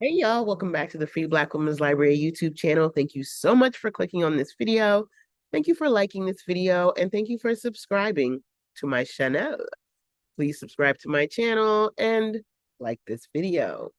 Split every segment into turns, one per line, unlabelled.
Hey y'all, welcome back to the Free Black Women's Library YouTube channel. Thank you so much for clicking on this video. Thank you for liking this video and thank you for subscribing to my channel. Please subscribe to my channel and like this video.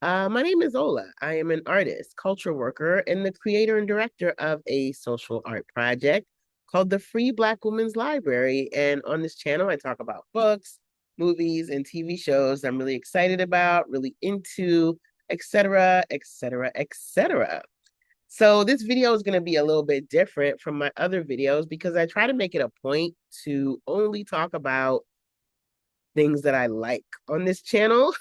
My name is Ola. I am an artist, culture worker, and the creator and director of a social art project called the Free Black Women's Library. And on this channel, I talk about books, movies, and TV shows I'm really excited about, really into, etc., etc., etc. So this video is going to be a little bit different from my other videos because I try to make it a point to only talk about things that I like on this channel.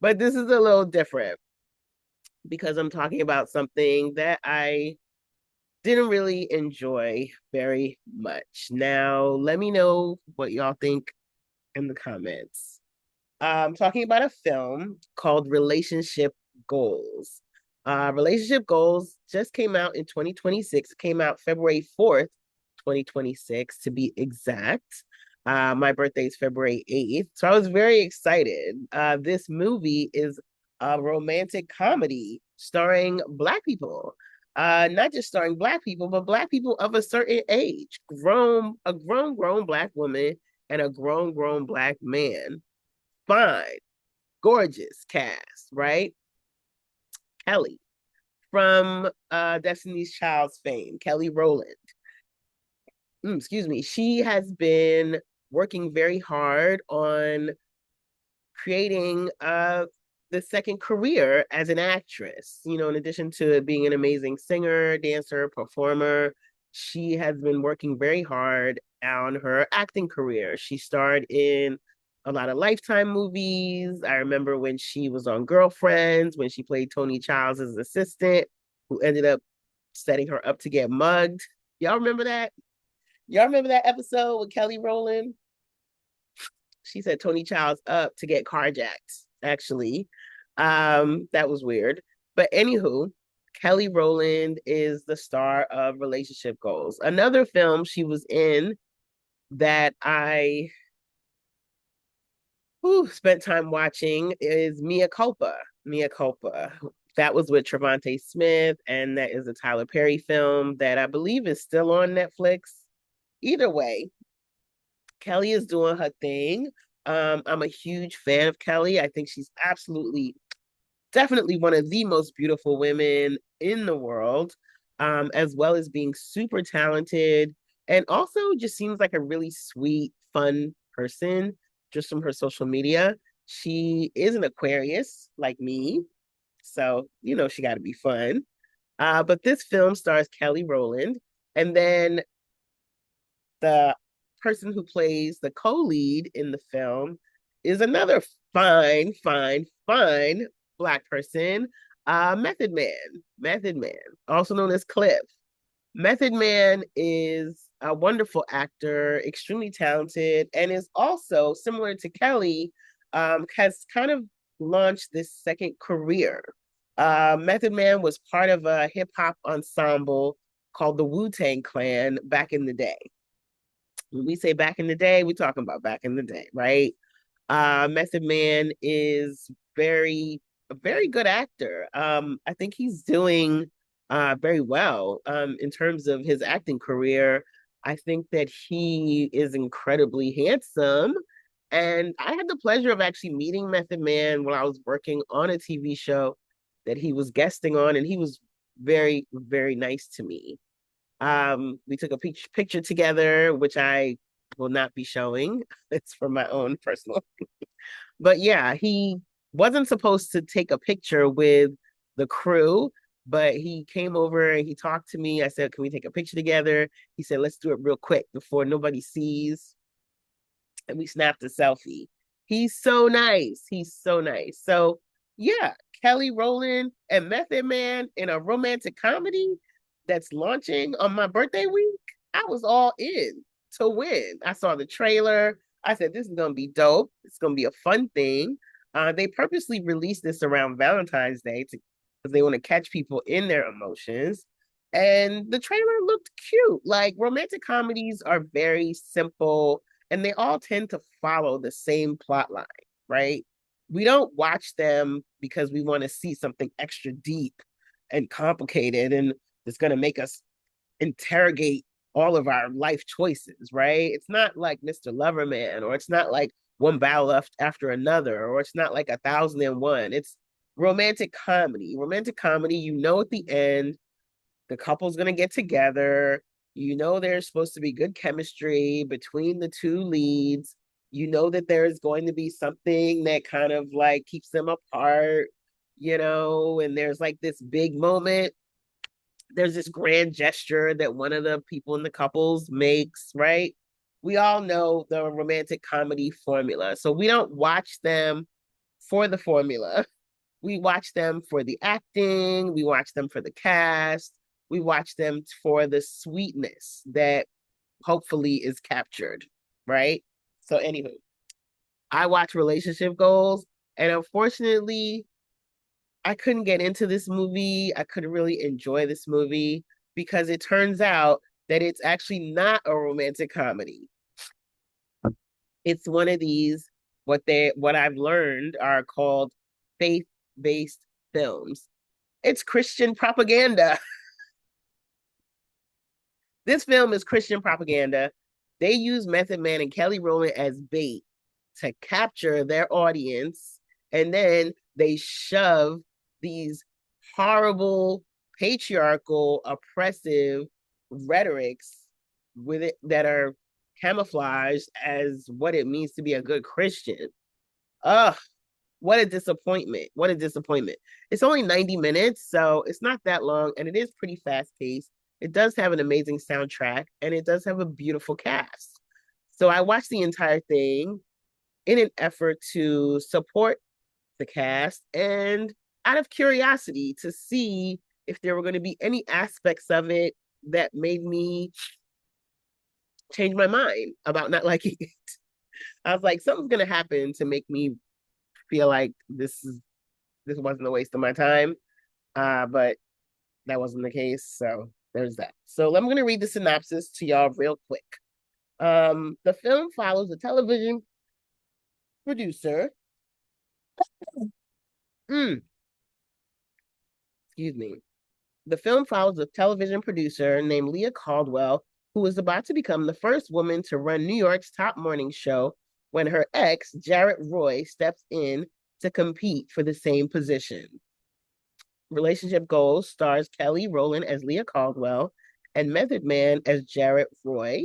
But this is a little different because I'm talking about something that I didn't really enjoy very much. Now, let me know what y'all think in the comments. I'm talking about a film called Relationship Goals. Relationship Goals just came out in 2026. It came out February 4th, 2026, to be exact. My birthday is February 8th. So I was very excited. This movie is a romantic comedy starring Black people. Not just starring Black people, but Black people of a certain age. A grown Black woman and a grown Black man. Fine, gorgeous cast, right? Kelly from Destiny's Child's fame, Kelly Rowland. Excuse me. She has been working very hard on creating the second career as an actress. You know, in addition to being an amazing singer, dancer, performer, she has been working very hard on her acting career. She starred in a lot of Lifetime movies. I remember when she was on Girlfriends, when she played Tony Childs' assistant, who ended up setting her up to get mugged. Y'all remember that? Y'all remember that episode with Kelly Rowland? She set Tony Childs up to get carjacked, actually. That was weird. But anywho, Kelly Rowland is the star of Relationship Goals. Another film she was in that I spent time watching is Mia Culpa. Mia Culpa. That was with Trevante Smith, and that is a Tyler Perry film that I believe is still on Netflix. Either way, Kelly is doing her thing. I'm a huge fan of Kelly. I think she's absolutely, definitely one of the most beautiful women in the world, as well as being super talented and also just seems like a really sweet, fun person just from her social media. She is an Aquarius like me. So, you know, she got to be fun. But this film stars Kelly Rowland. And then the person who plays the co-lead in the film is another fine Black person, Method Man. Method Man, also known as Cliff. Method Man is a wonderful actor, extremely talented, and is also similar to Kelly, has kind of launched this second career. Method Man was part of a hip hop ensemble called the Wu-Tang Clan back in the day. When we say back in the day, we're talking about back in the day, right? Method Man is a very good actor. I think he's doing very well in terms of his acting career. I think that he is incredibly handsome. And I had the pleasure of actually meeting Method Man while I was working on a TV show that he was guesting on, and he was very nice to me. We took a picture together, which I will not be showing. It's for my own personal. But yeah, he wasn't supposed to take a picture with the crew, but he came over and he talked to me. I said, "Can we take a picture together?" He said, "Let's do it real quick before nobody sees." And we snapped a selfie. He's so nice. He's so nice. So yeah, Kelly Rowland and Method Man in a romantic comedy that's launching on my birthday week. I was all in to win. I saw the trailer. I said, this is gonna be dope. It's gonna be a fun thing. They purposely released this around Valentine's Day because they want to catch people in their emotions. And the trailer looked cute. Like romantic comedies are very simple and they all tend to follow the same plot line, right? we don't watch them because we want to see something extra deep and complicated and it's going to make us interrogate all of our life choices, right? It's not like Mr. Loverman, or it's not like One Battle After Another, or it's not like 1001. It's romantic comedy. Romantic comedy, you know, at the end, the couple's going to get together. You know, there's supposed to be good chemistry between the two leads. You know that there's going to be something that kind of like keeps them apart, you know, and there's like this big moment. There's this grand gesture that one of the people in the couples makes, right? We all know the romantic comedy formula. So we don't watch them for the formula. We watch them for the acting, we watch them for the cast, we watch them for the sweetness that hopefully is captured, right? So, anywho, I watch relationship goals, and unfortunately, I couldn't get into this movie. I couldn't really enjoy this movie because it turns out that it's actually not a romantic comedy. It's one of these what I've learned are called faith-based films. It's Christian propaganda. This film is Christian propaganda. They use Method Man and Kelly Rowland as bait to capture their audience, and then they shove these horrible, patriarchal, oppressive rhetorics with it that are camouflaged as what it means to be a good Christian. Ugh, what a disappointment. What a disappointment. It's only 90 minutes, so it's not that long, and it is pretty fast paced. It does have an amazing soundtrack, and it does have a beautiful cast. So I watched the entire thing in an effort to support the cast and out of curiosity to see if there were going to be any aspects of it that made me change my mind about not liking it. I was like, something's going to happen to make me feel like this wasn't a waste of my time. But that wasn't the case. So there's that. So I'm going to read the synopsis to y'all real quick. The film follows a television producer. Excuse me. The film follows a television producer named Leah Caldwell, who is about to become the first woman to run New York's top morning show when her ex, Jarrett Roy, steps in to compete for the same position. Relationship Goals stars Kelly Rowland as Leah Caldwell and Method Man as Jarrett Roy.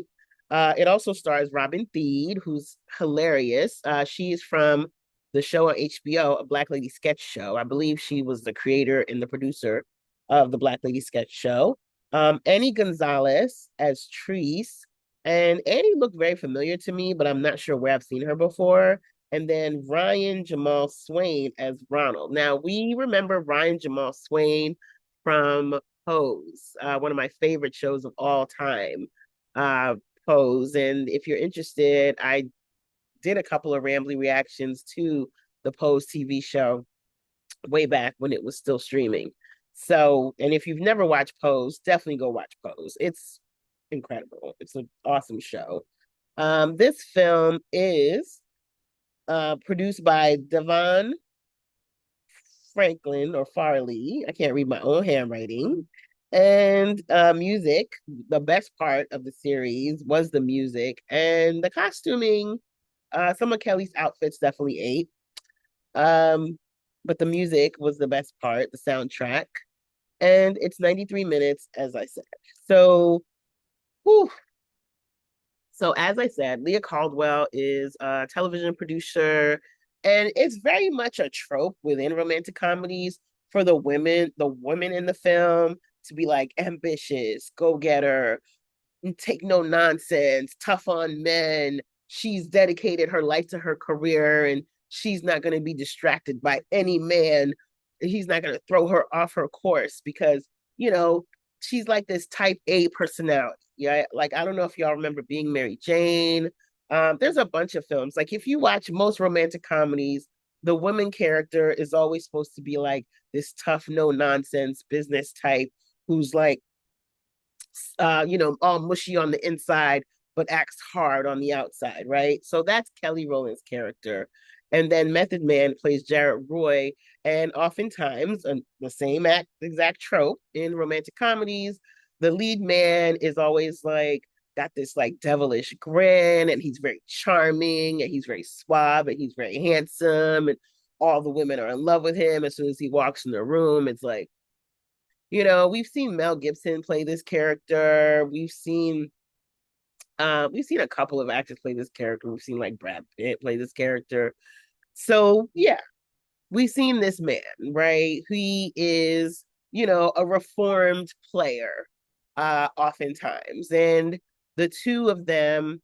It also stars Robin Thede, who's hilarious. She is from the show on HBO, a Black Lady Sketch Show. I believe she was the creator and the producer of the Black Lady Sketch Show. Annie Gonzalez as Treese. And Annie looked very familiar to me, but I'm not sure where I've seen her before. And then Ryan Jamal Swain as Ronald. Now, we remember Ryan Jamal Swain from Pose, one of my favorite shows of all time, Pose. And if you're interested, I did a couple of Rambly reactions to the Pose TV show way back when it was still streaming. So, and if you've never watched Pose, definitely go watch Pose. It's incredible. It's an awesome show. This film is produced by Devon Franklin or Farley. I can't read my own handwriting. And music, the best part of the series was the music and the costuming. Some of Kelly's outfits definitely ate. But the music was the best part, the soundtrack. And it's 93 minutes, as I said. So, whew. So as I said, Leah Caldwell is a television producer, and it's very much a trope within romantic comedies for the women in the film to be like ambitious, go-getter, take no nonsense, tough on men. She's dedicated her life to her career and she's not going to be distracted by any man. He's not going to throw her off her course because, you know, she's like this type A personality. Yeah. Like, I don't know if y'all remember Being Mary Jane. There's a bunch of films. Like, if you watch most romantic comedies, the woman character is always supposed to be like this tough, no nonsense business type who's like, all mushy on the inside, but acts hard on the outside, right? So that's Kelly Rowland's character. And then Method Man plays Jarrett Roy. And oftentimes, the same exact trope in romantic comedies, the lead man is always like, got this like devilish grin, and he's very charming, and he's very suave, and he's very handsome, and all the women are in love with him. As soon as he walks in the room, it's like, we've seen Mel Gibson play this character. We've seen a couple of actors play this character. We've seen like Brad Pitt play this character. So yeah, we've seen this man, right? He is, a reformed player, oftentimes. And the two of them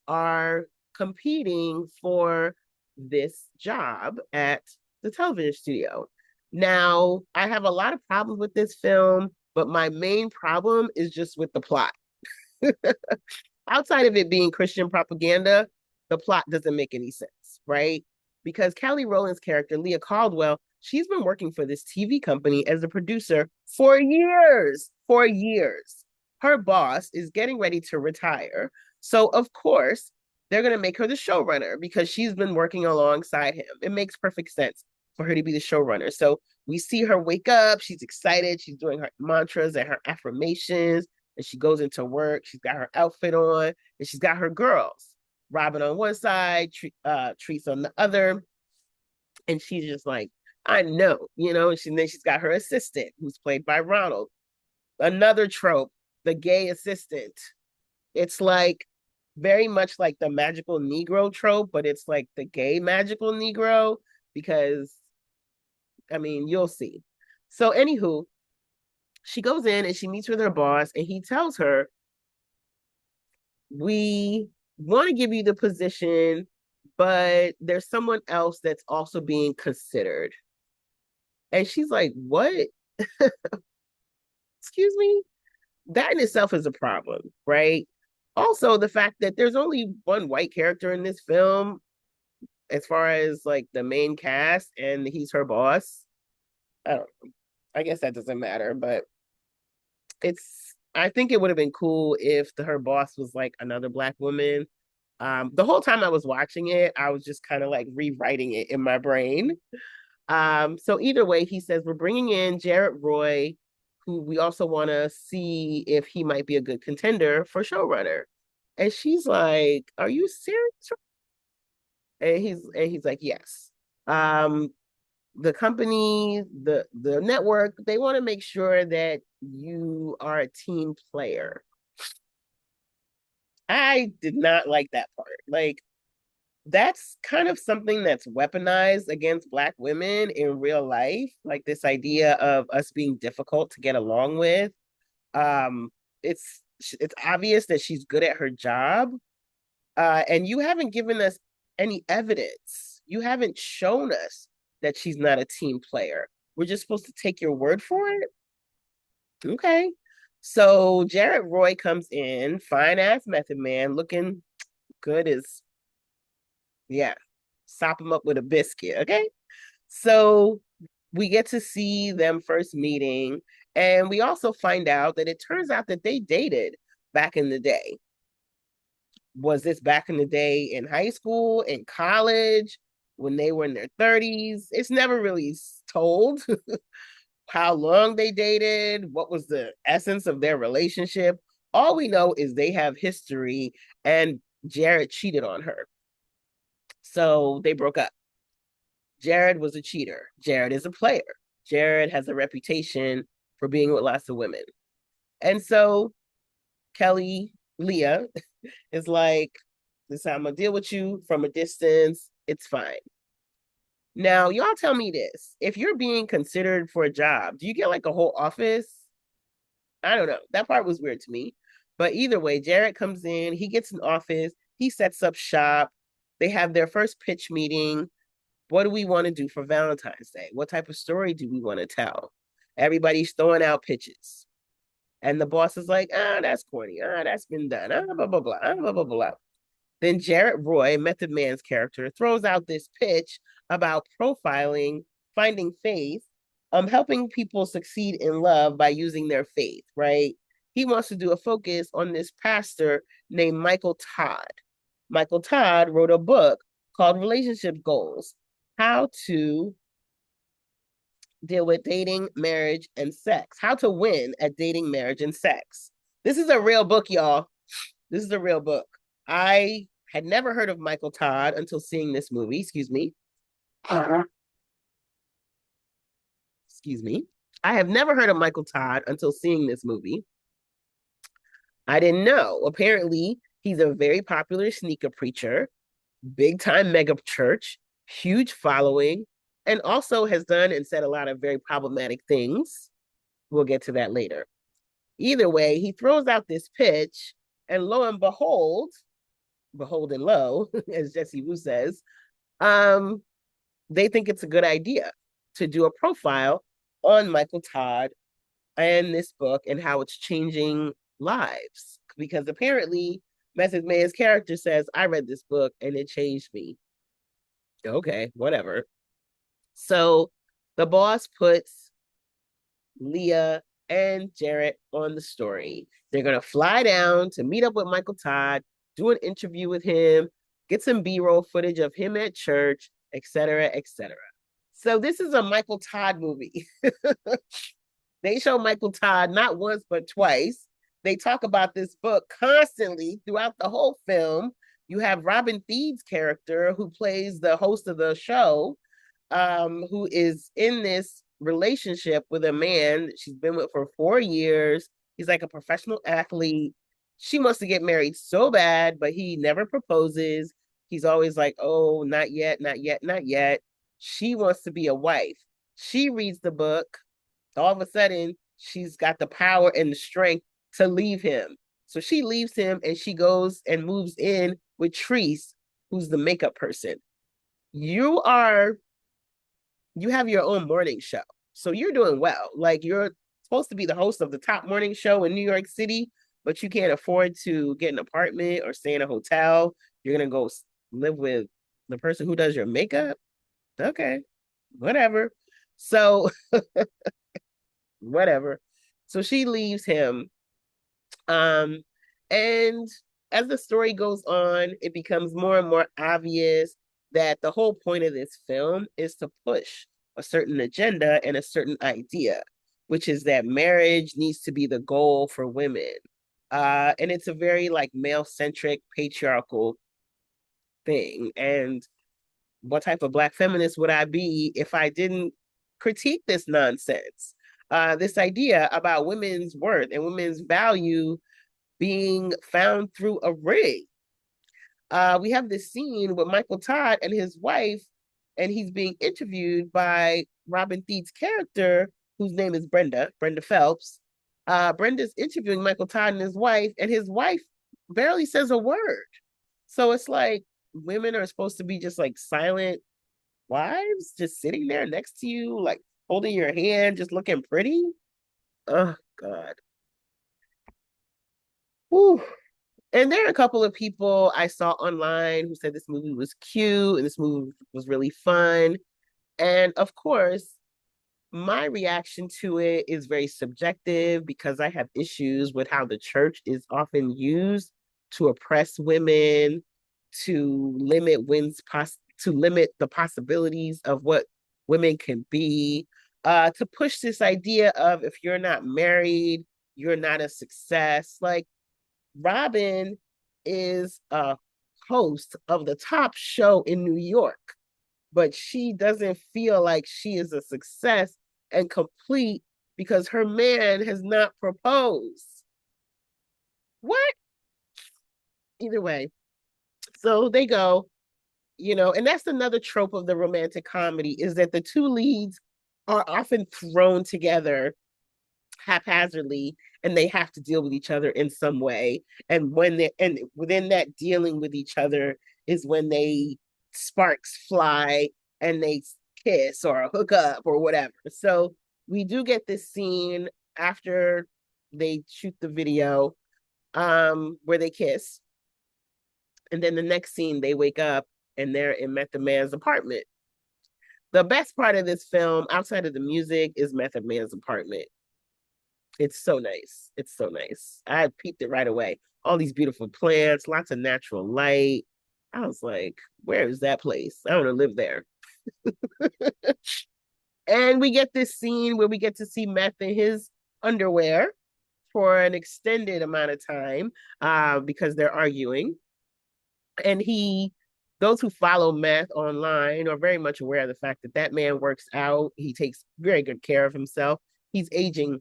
are competing for this job at the television studio. Now, I have a lot of problems with this film, but my main problem is just with the plot. Outside of it being Christian propaganda, the plot doesn't make any sense, right? Because Kelly Rowland's character, Leah Caldwell, she's been working for this TV company as a producer for years. For years. Her boss is getting ready to retire. So, of course, they're going to make her the showrunner because she's been working alongside him. It makes perfect sense for her to be the showrunner. So, we see her wake up. She's excited. She's doing her mantras and her affirmations. And she goes into work. She's got her outfit on, and she's got her girls. Robin on one side, Treese on the other. And she's just like, I know, and then she's got her assistant, who's played by Ronald. Another trope, the gay assistant. It's like very much like the magical Negro trope, but it's like the gay magical Negro, because, you'll see. So, anywho, she goes in and she meets with her boss, and he tells her, we want to give you the position, but there's someone else that's also being considered. And she's like, what? Excuse me? That in itself is a problem, right? Also, the fact that there's only one white character in this film, as far as like the main cast, and he's her boss. I don't know. I guess that doesn't matter, but I think it would have been cool if her boss was like another Black woman. The whole time I was watching it, I was just kind of like rewriting it in my brain. So either way, he says, we're bringing in Jarrett Roy, who we also want to see if he might be a good contender for showrunner. And she's like, are you serious? And he's like, yes. The company, the network, they want to make sure that you are a team player. I did not like that part. Like, that's kind of something that's weaponized against Black women in real life, like this idea of us being difficult to get along with. It's obvious that she's good at her job, and you haven't given us any evidence. You haven't shown us that she's not a team player. We're just supposed to take your word for it? Okay. So Jarrett Roy comes in, fine ass Method Man, looking good as, yeah, sop him up with a biscuit. Okay. So we get to see them first meeting, and we also find out that it turns out that they dated back in the day. Was this back in the day in high school, in college, when they were in their 30s? It's never really told how long they dated, what was the essence of their relationship. All we know is they have history, and Jarrett cheated on her. So they broke up. Jarrett was a cheater. Jarrett is a player. Jarrett has a reputation for being with lots of women. And so Leah is like, this I'm gonna deal with you from a distance. It's fine. Now, y'all tell me this. If you're being considered for a job, do you get like a whole office? I don't know. That part was weird to me. But either way, Jarrett comes in, he gets an office, he sets up shop. They have their first pitch meeting. What do we want to do for Valentine's Day? What type of story do we want to tell? Everybody's throwing out pitches. And the boss is like, that's corny. That's been done. Blah, blah, blah, blah, blah, blah. Then Jarrett Roy, Method Man's character, throws out this pitch about profiling, finding faith, helping people succeed in love by using their faith, right? He wants to do a focus on this pastor named Michael Todd. Michael Todd wrote a book called Relationship Goals: How to Deal with Dating, Marriage, and Sex. How to Win at Dating, Marriage, and Sex. This is a real book, y'all. This is a real book. I had never heard of Michael Todd until seeing this movie. Excuse me. Excuse me. I have never heard of Michael Todd until seeing this movie. I didn't know. Apparently, he's a very popular sneaker preacher, big time mega church, huge following, and also has done and said a lot of very problematic things. We'll get to that later. Either way, he throws out this pitch, and lo and behold and lo, as Jesse Wu says, they think it's a good idea to do a profile on Michael Todd and this book and how it's changing lives. Because apparently, Method Man's character says, I read this book and it changed me. Okay, whatever. So the boss puts Leah and Jarrett on the story. They're going to fly down to meet up with Michael Todd, do an interview with him, get some B-roll footage of him at church, etc., etc. So this is a Michael Todd movie. They show Michael Todd not once, but twice. They talk about this book constantly throughout the whole film. You have Robin Thiede's character, who plays the host of the show, who is in this relationship with a man she's been with for 4 years. He's like a professional athlete. She wants to get married so bad, but he never proposes. He's always like, oh, not yet, not yet, not yet. She wants to be a wife. She reads the book. All of a sudden, she's got the power and the strength to leave him. So she leaves him and she goes and moves in with Treese, who's the makeup person. You have your own morning show. So you're doing well. Like, you're supposed to be the host of the top morning show in New York City, but you can't afford to get an apartment or stay in a hotel. You're going to go live with the person who does your makeup. Okay, whatever. So, whatever. So she leaves him. And as the story goes on, it becomes more and more obvious that the whole point of this film is to push a certain agenda and a certain idea, which is that marriage needs to be the goal for women. And it's a very like male-centric, patriarchal thing. And what type of Black feminist would I be if I didn't critique this nonsense? This idea about women's worth and women's value being found through a ring. We have this scene with Michael Todd and his wife, and he's being interviewed by Robin Thiede's character, whose name is Brenda Phelps. Brenda's interviewing Michael Todd and his wife barely says a word. So it's like women are supposed to be just like silent wives, just sitting there next to you, like holding your hand, just looking pretty. Oh, God. Whew. And there are a couple of people I saw online who said this movie was cute and this movie was really fun. And of course, my reaction to it is very subjective because I have issues with how the church is often used to oppress women, to limit to limit the possibilities of what women can be, to push this idea of if you're not married, you're not a success. Like, Robin is a host of the top show in New York, but she doesn't feel like she is a success and complete because her man has not proposed. What? Either way. So they go, and that's another trope of the romantic comedy is that the two leads are often thrown together haphazardly and they have to deal with each other in some way. And within that dealing with each other is when they sparks fly and they kiss or hook up or whatever. So we do get this scene after they shoot the video where they kiss. And then the next scene, they wake up and they're in Method Man's apartment. The best part of this film, outside of the music, is Method Man's apartment. It's so nice. It's so nice. I peeped it right away. All these beautiful plants, lots of natural light. I was like, where is that place? I want to live there. And we get this scene where we get to see Meth in his underwear for an extended amount of time because they're arguing. And those who follow Meth online are very much aware of the fact that that man works out. He takes very good care of himself. He's aging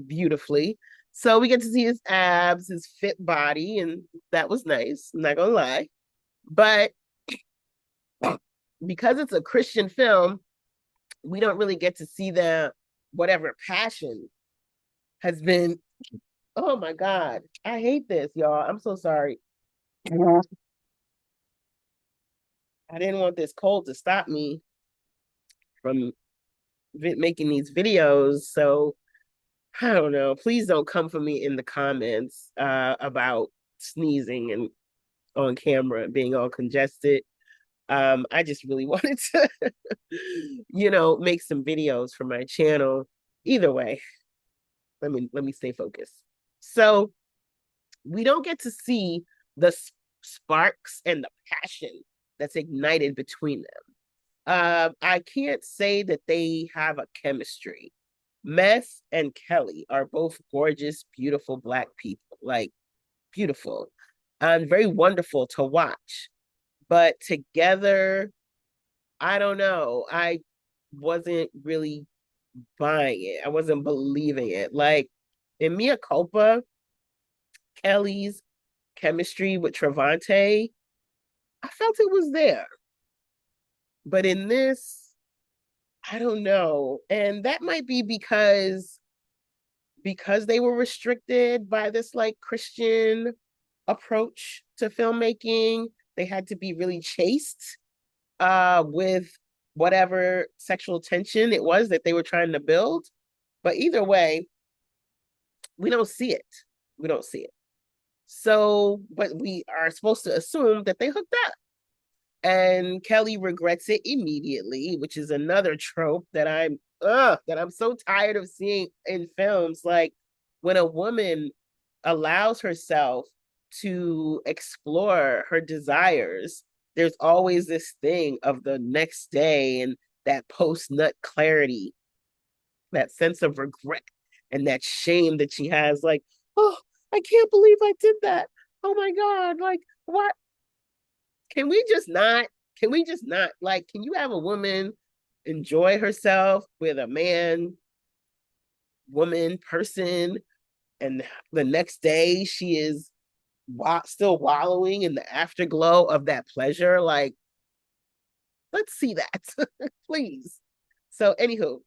beautifully. So we get to see his abs, his fit body, and that was nice. I'm not gonna lie. But because it's a Christian film, we don't really get to see the whatever passion has been. Oh my God. I hate this, y'all. I'm so sorry. I didn't want this cold to stop me from making these videos. So I don't know. Please don't come for me in the comments about sneezing and on camera being all congested. I just really wanted to, make some videos for my channel. Either way, let me stay focused. So we don't get to see the sparks and the passion that's ignited between them. I can't say that they have a chemistry. Meth and Kelly are both gorgeous, beautiful Black people, like beautiful and very wonderful to watch. But together, I don't know. I wasn't really buying it. I wasn't believing it. Like in Mea Culpa, Kelly's chemistry with Trevante, I felt it was there. But in this, I don't know. And that might be because they were restricted by this like Christian approach to filmmaking. They had to be really chaste with whatever sexual tension it was that they were trying to build. But either way, we don't see it. We don't see it. So, but we are supposed to assume that they hooked up. And Kelly regrets it immediately, which is another trope that I'm so tired of seeing in films. Like when a woman allows herself to explore her desires, there's always this thing of the next day and that post nut clarity, that sense of regret and that shame that she has. Like, oh, I can't believe I did that. Oh my God. Like, what? Can we just not? Can we just not? Like, can you have a woman enjoy herself with a man, woman, person, and the next day she is still wallowing in the afterglow of that pleasure? Like, let's see that, please. So, anywho,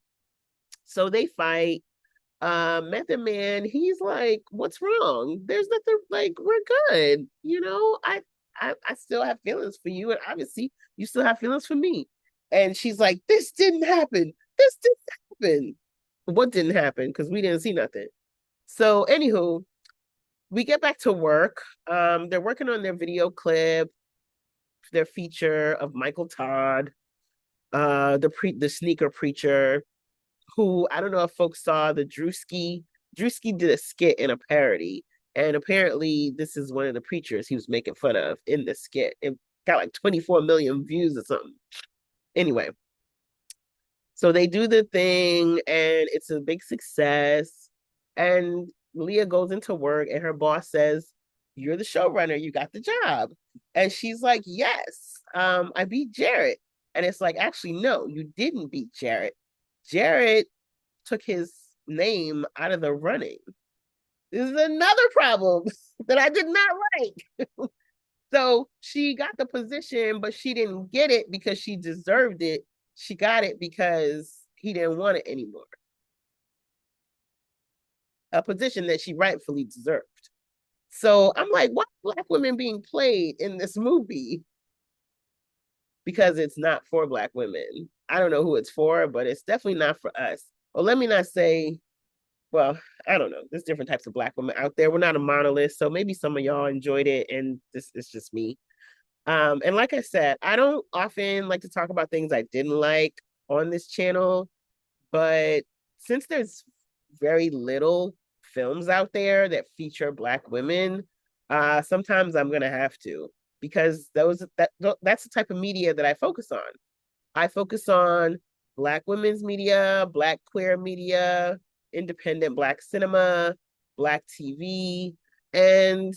so they fight. Method Man, he's like, "What's wrong? There's nothing. Like, we're good. I still have feelings for you, and obviously you still have feelings for me." And she's like, "This didn't happen. This didn't happen." What didn't happen? Because we didn't see nothing. So, anywho, we get back to work. They're working on their video clip, their feature of Michael Todd, the sneaker preacher, who I don't know if folks saw the Drewski. Drewski did a skit in a parody, and apparently this is one of the preachers he was making fun of in the skit. It got like 24 million views or something. Anyway, so they do the thing, and it's a big success. And Leah goes into work, and her boss says, "You're the showrunner. You got the job." And she's like, "Yes, I beat Jarrett." And it's like, actually, no, you didn't beat Jarrett. Jarrett took his name out of the running. This is another problem that I did not like. So she got the position, but she didn't get it because she deserved it. She got it because he didn't want it anymore. A position that she rightfully deserved. So I'm like, why Black women being played in this movie? Because it's not for Black women. I don't know who it's for, but it's definitely not for us. Well, let me not say, well, I don't know. There's different types of Black women out there. We're not a monolith, so maybe some of y'all enjoyed it, and this is just me. And like I said, I don't often like to talk about things I didn't like on this channel, but since there's very little films out there that feature Black women, sometimes I'm gonna have to. because that's the type of media that I focus on. I focus on Black women's media, Black queer media, independent Black cinema, Black TV, and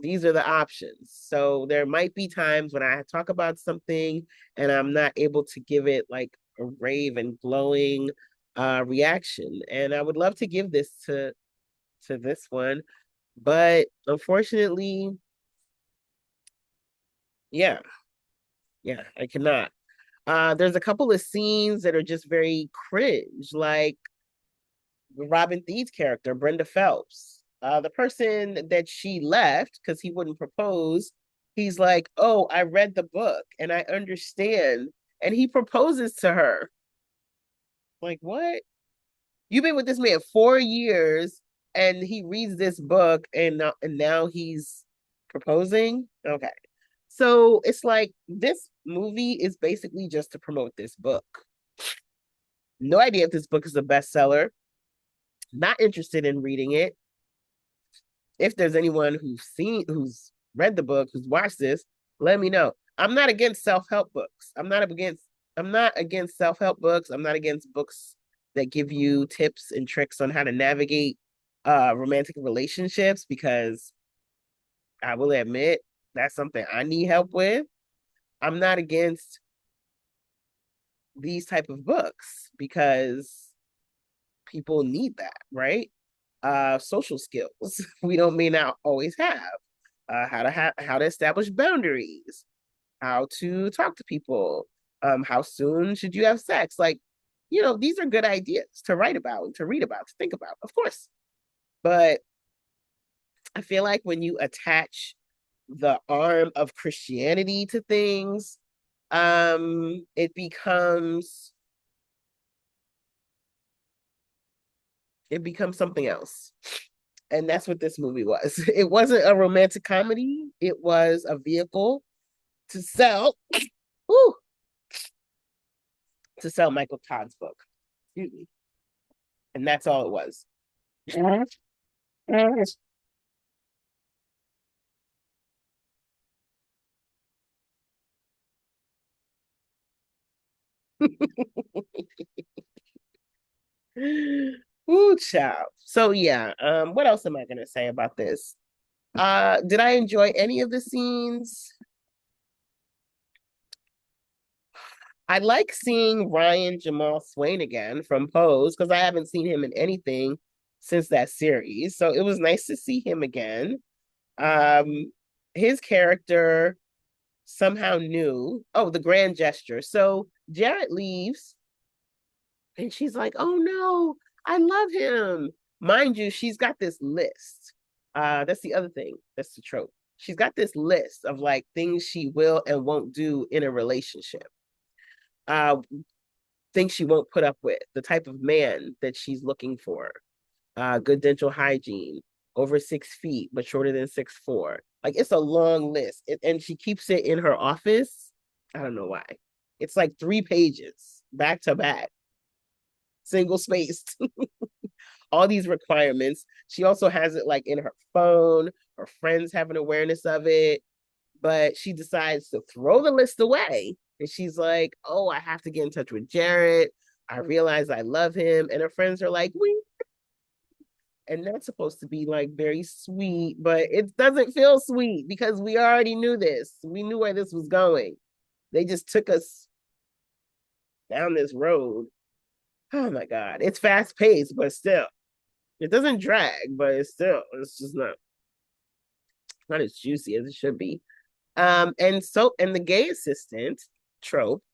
these are the options. So there might be times when I talk about something and I'm not able to give it like a rave and glowing reaction. And I would love to give this to this one, but unfortunately, yeah, yeah, I cannot. There's a couple of scenes that are just very cringe, like Robin Thicke's character, Brenda Phelps. The person that she left because he wouldn't propose, he's like, "Oh, I read the book and I understand," and he proposes to her. Like, what? You've been with this man 4 years, and he reads this book, and now he's proposing. Okay, so it's like this movie is basically just to promote this book. No idea if this book is a bestseller. Not interested in reading it. If there's anyone who's read the book, who's watched this, let me know. I'm not against self-help books. I'm not against self-help books. I'm not against books that give you tips and tricks on how to navigate romantic relationships, because I will admit that's something I need help with. I'm not against these type of books because people need that, right? Social skills we don't may not always have. How to establish boundaries, how to talk to people, how soon should you have sex? Like, these are good ideas to write about, to read about, to think about, of course. But I feel like when you attach the arm of Christianity to things, it becomes something else. And that's what this movie was. It wasn't a romantic comedy. It was a vehicle to sell, whew, to sell Michael Todd's book. Excuse me. And that's all it was. Ooh, child. So yeah, what else am I gonna say about this? Did I enjoy any of the scenes? I like seeing Ryan Jamal Swain again from Pose because I haven't seen him in anything since that series. So it was nice to see him again. Um, his character somehow knew. Oh, the grand gesture. So Jarrett leaves and she's like, "Oh no, I love him." Mind you, she's got this list. That's the other thing. That's the trope. She's got this list of like things she will and won't do in a relationship. Uh, things she won't put up with, the type of man that she's looking for. Good dental hygiene, over 6 feet, but shorter than 6'4". Like, it's a long list. And she keeps it in her office. I don't know why. It's like 3 pages back to back, single spaced. All these requirements. She also has it like in her phone. Her friends have an awareness of it, but she decides to throw the list away. And she's like, "Oh, I have to get in touch with Jarrett. I realize I love him." And her friends are like, "We," and that's supposed to be like very sweet, but it doesn't feel sweet because we already knew this. We knew where this was going. They just took us down this road. Oh my God. It's fast paced, but still, it doesn't drag, but it's just not as juicy as it should be. And the gay assistant trope,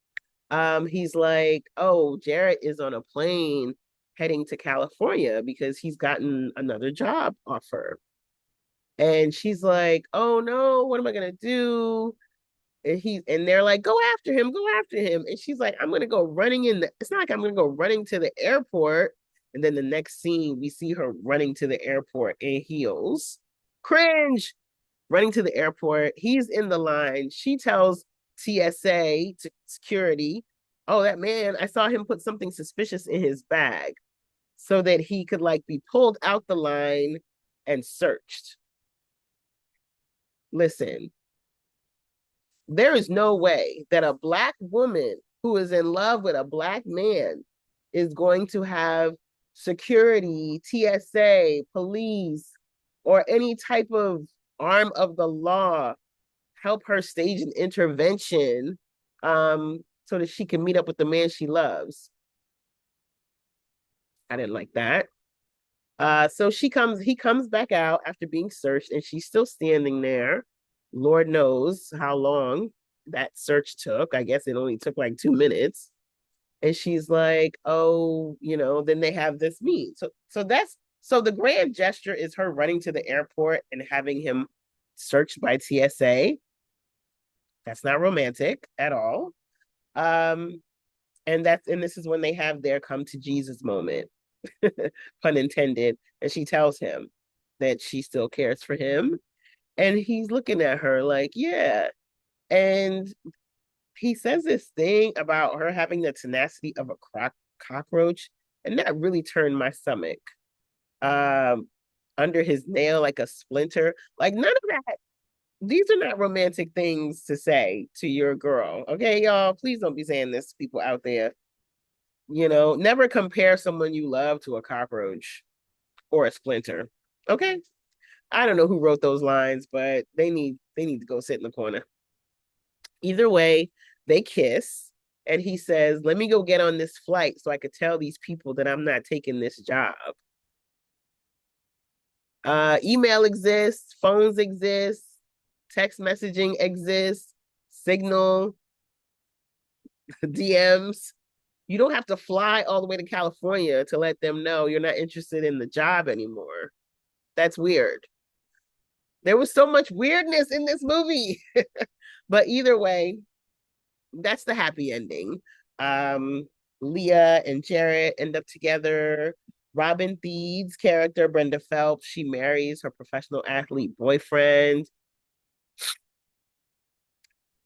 he's like, "Oh, Jarrett is on a plane heading to California because he's gotten another job offer." And she's like, "Oh no, what am I gonna do?" And they're like, "Go after him, go after him." And she's like, "I'm gonna go running in the it's not like I'm gonna go running to the airport." And then the next scene, we see her running to the airport in heels. Cringe. Running to the airport. He's in the line. She tells TSA to security, "Oh, that man, I saw him put something suspicious in his bag," so that he could like be pulled out the line and searched. Listen, There is no way that a Black woman who is in love with a Black man is going to have security, TSA, police, or any type of arm of the law help her stage an intervention so that she can meet up with the man she loves. I didn't like that. So he comes back out after being searched, and she's still standing there. Lord knows how long that search took. I guess it only took like 2 minutes. And she's like, "Oh, then they have this meet." So the grand gesture is her running to the airport and having him searched by TSA. That's not romantic at all. Um, and this is when they have their come to Jesus moment, pun intended. And she tells him that she still cares for him. And he's looking at her like, yeah. And he says this thing about her having the tenacity of a cockroach. And that really turned my stomach. Um, Under his nail, like a splinter. Like none of that. These are not romantic things to say to your girl. Okay, y'all, please don't be saying this to people out there. Never compare someone you love to a cockroach or a splinter. Okay? I don't know who wrote those lines, but they need to go sit in the corner. Either way, they kiss and he says, "Let me go get on this flight so I could tell these people that I'm not taking this job." Email exists, phones exist, text messaging exists, Signal, DMs. You don't have to fly all the way to California to let them know you're not interested in the job anymore. That's weird. There was so much weirdness in this movie. But either way, that's the happy ending. Um, Leah and Jarrett end up together. Robin Thede's character, Brenda Phelps, she marries her professional athlete boyfriend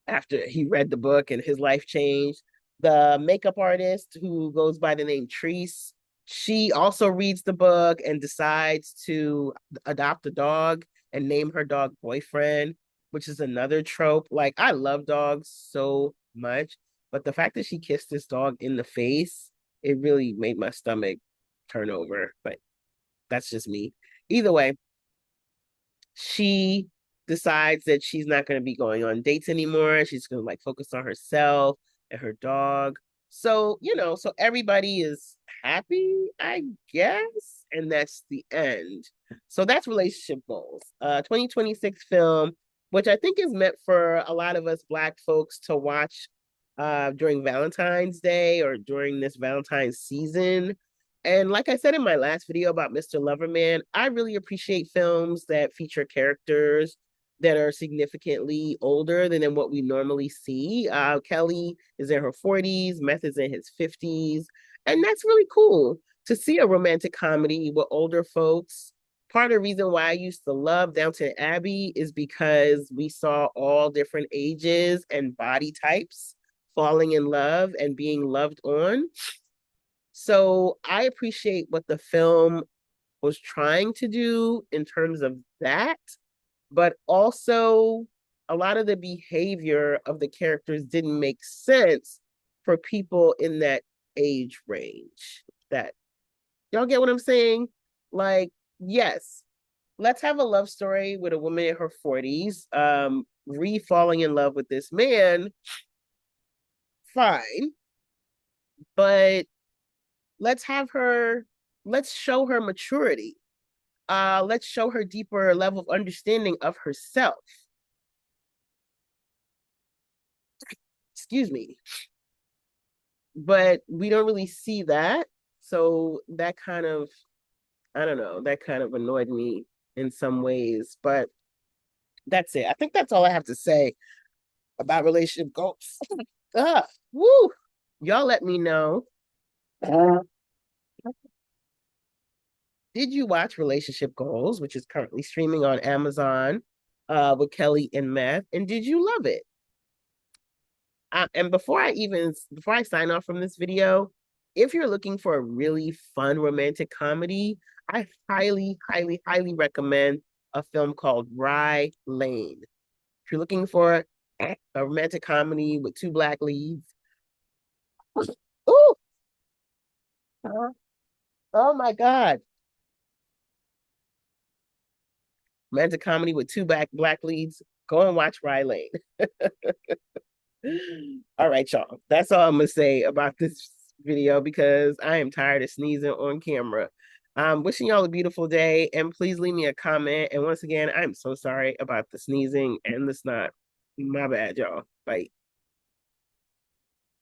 after he read the book and his life changed. The makeup artist who goes by the name Treese, she also reads the book and decides to adopt a dog and name her dog Boyfriend, which is another trope. Like, I love dogs so much, but the fact that she kissed this dog in the face, it really made my stomach turn over. But that's just me. Either way, she decides that she's not going to be going on dates anymore. She's going to like focus on herself and her dog. So, so everybody is happy, I guess. And that's the end. So that's relationship goals. 2026 film, which I think is meant for a lot of us Black folks to watch during Valentine's Day or during this Valentine's season. And like I said in my last video about Mr. Loverman, I really appreciate films that feature characters that are significantly older than what we normally see. Kelly is in her 40s, Meth is in his 50s. And that's really cool to see a romantic comedy with older folks. Part of the reason why I used to love Downton Abbey is because we saw all different ages and body types falling in love and being loved on. So I appreciate what the film was trying to do in terms of that, but also a lot of the behavior of the characters didn't make sense for people in that age range. That y'all get what I'm saying? Like, yes, let's have a love story with a woman in her 40s, falling in love with this man. Fine. But let's show her maturity. Let's show her deeper level of understanding of herself. Excuse me. But we don't really see that. So that kind of, I don't know, that kind of annoyed me in some ways. But that's it. I think that's all I have to say about relationship goals. Woo! Y'all let me know. Did you watch Relationship Goals, which is currently streaming on Amazon with Kelly and Meth? And did you love it? And before I sign off from this video, if you're looking for a really fun romantic comedy, I highly, highly, highly recommend a film called Rye Lane. If you're looking for A romantic comedy with two black leads. Ooh, oh my God. Romantic comedy with two black leads. Go and watch Rye. All right, y'all. That's all I'm gonna say about this video because I am tired of sneezing on camera. I'm wishing y'all a beautiful day and please leave me a comment. And once again, I'm so sorry about the sneezing and the snot. My bad, y'all. Bye.